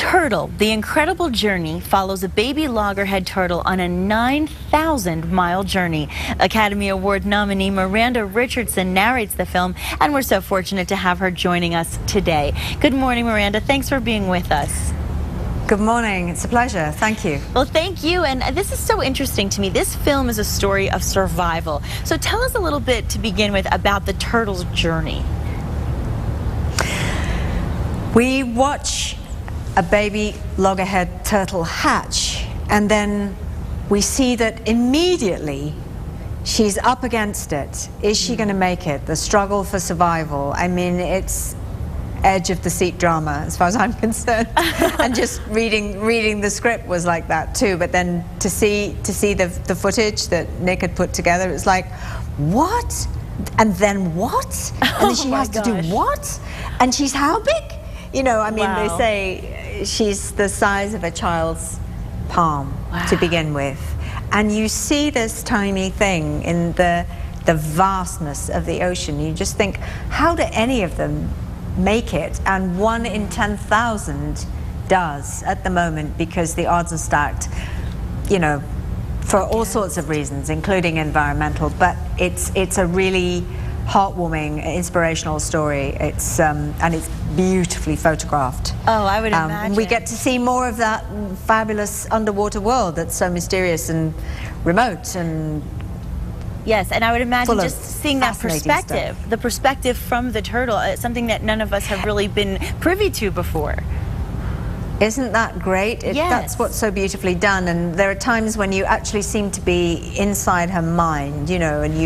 Turtle, The Incredible Journey follows a baby loggerhead turtle on a 9,000-mile journey. Academy Award nominee Miranda Richardson narrates the film, and we're so fortunate to have her joining us today. Good morning, Miranda. Thanks for being with us. Good morning. It's a pleasure. Thank you. Well, thank you. And this is so interesting to me. This film is a story of survival. So tell us a little bit to begin with about the turtle's journey. We watch a baby loggerhead turtle hatch, and then we see that immediately she's up against it. Is she going to make it? The struggle for survival. I mean, it's edge of the seat drama as far as I'm concerned. And just reading the script was like that too. But then to see the footage that Nick had put together, it's like, what? And then what? And then she has to do what? And she's how big? You know, I mean, Wow. They say she's the size of a child's palm to begin with. And you see this tiny thing in the vastness of the ocean. You just think, how do any of them make it? And 1 in 10,000 does at the moment, because the odds are stacked, you know, for all sorts of reasons, including environmental. But it's a really heartwarming, inspirational story. It's and it's beautifully photographed. Oh, I would imagine. We get to see more of that fabulous underwater world that's so mysterious and remote and yes, and I would imagine full of just seeing that perspective, stuff. the perspective from the turtle, it's something that none of us have really been privy to before. Isn't that great? Yes. That's what's so beautifully done. And there are times when you actually seem to be inside her mind, you know, and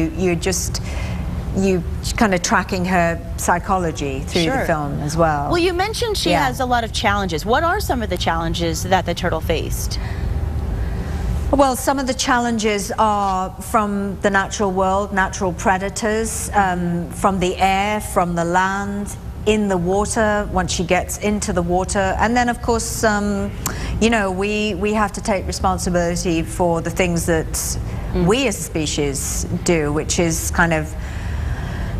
you kind of tracking her psychology through the film as well. Well, you mentioned she has a lot of challenges. What are some of the challenges that the turtle faced? Well, some of the challenges are from the natural world, natural predators, from the air, from the land, in the water, once she gets into the water. And then, of course, you know, we have to take responsibility for the things that we as a species do, which is kind of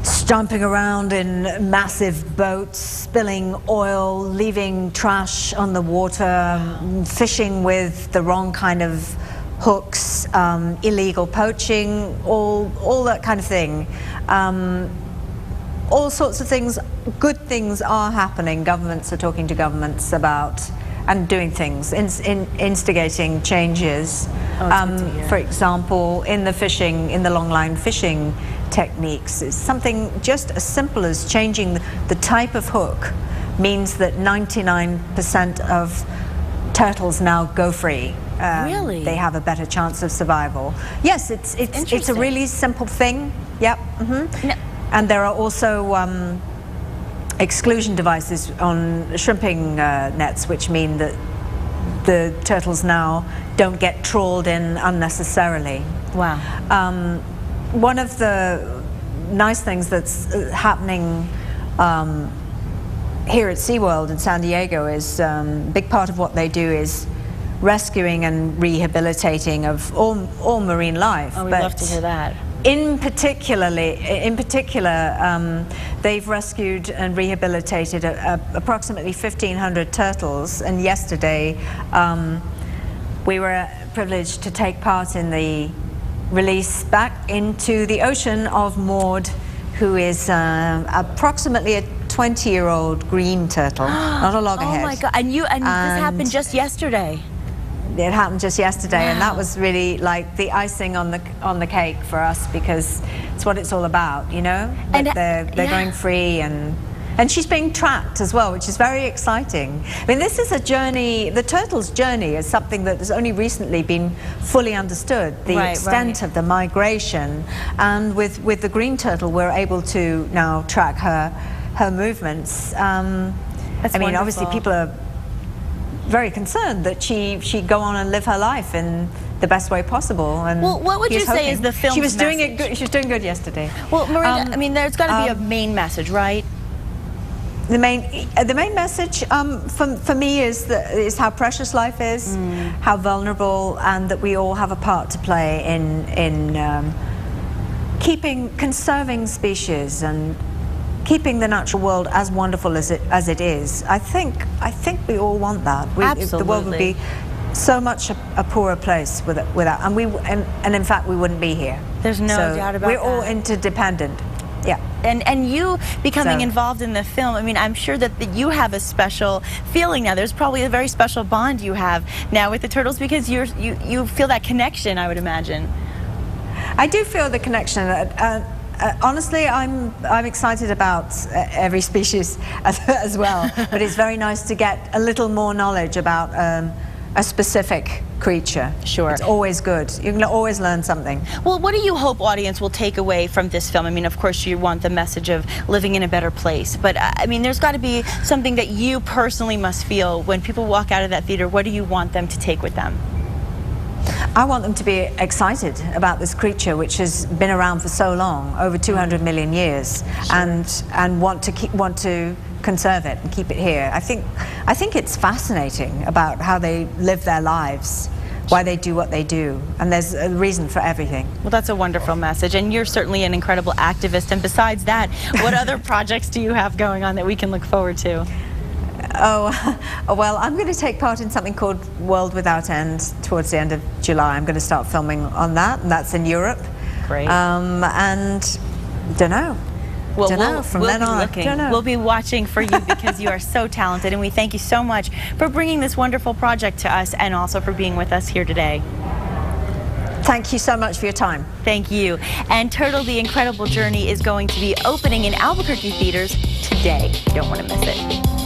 stomping around in massive boats, spilling oil, leaving trash on the water, fishing with the wrong kind of hooks, illegal poaching, all that kind of thing. All sorts of things, good things are happening. Governments are talking to governments about and doing things, instigating changes. For example, in the fishing, in the long line fishing techniques, it's something just as simple as changing the type of hook means that 99% of turtles now go free. Really? They have a better chance of survival. Yes, it's a really simple thing. Yep. No. And there are also exclusion devices on shrimping nets, which mean that the turtles now don't get trawled in unnecessarily. Wow. One of the nice things that's happening here at SeaWorld in San Diego is a big part of what they do is rescuing and rehabilitating of all marine life. Oh, we'd love to hear that. In particular, they've rescued and rehabilitated approximately 1,500 turtles. And yesterday, we were privileged to take part in the release back into the ocean of Maud, who is approximately a 20-year-old green turtle, not a loggerhead. Oh my God! And this happened just yesterday. It happened just yesterday, Wow. and that was really like the icing on the cake for us, because it's what it's all about, you know. And they're going free, and she's being tracked as well, which is very exciting. I mean, this is a journey. The turtle's journey is something that has only recently been fully understood. The extent of the migration, and with the green turtle, we're able to now track her movements. I mean, wonderful. Obviously, people are very concerned that she go on and live her life in the best way possible. And well, what would you say is the film's She was doing message? it good. She was doing good yesterday. Well, Miranda, I mean, there's got to be a main message, right? The main message for me is how precious life is, how vulnerable, and that we all have a part to play in conserving species and keeping the natural world as wonderful as it is. I think we all want that. Absolutely. The world would be so much a poorer place without, and in fact we wouldn't be here. There's no doubt about that. We're all interdependent. Yeah. And you becoming involved in the film, I mean, I'm sure that you have a special feeling now. There's probably a very special bond you have now with the turtles because you feel that connection, I would imagine. I do feel the connection. Honestly, I'm excited about every species as well, but it's very nice to get a little more knowledge about a specific creature. Sure. It's always good. You can always learn something. Well, what do you hope audience will take away from this film? I mean, of course, you want the message of living in a better place, but I mean, there's got to be something that you personally must feel when people walk out of that theater. What do you want them to take with them? I want them to be excited about this creature which has been around for so long, over 200 million years, sure. and want to conserve it and keep it here. I think it's fascinating about how they live their lives, why they do what they do, and there's a reason for everything. Well, that's a wonderful message, and you're certainly an incredible activist. And besides that, what other projects do you have going on that we can look forward to? Oh, well, I'm going to take part in something called World Without End towards the end of July. I'm going to start filming on that, and that's in Europe. Great. And don't know. Well, we'll be watching for you because you are so talented, and we thank you so much for bringing this wonderful project to us and also for being with us here today. Thank you so much for your time. Thank you. And Turtle, The Incredible Journey is going to be opening in Albuquerque theaters today. You don't want to miss it.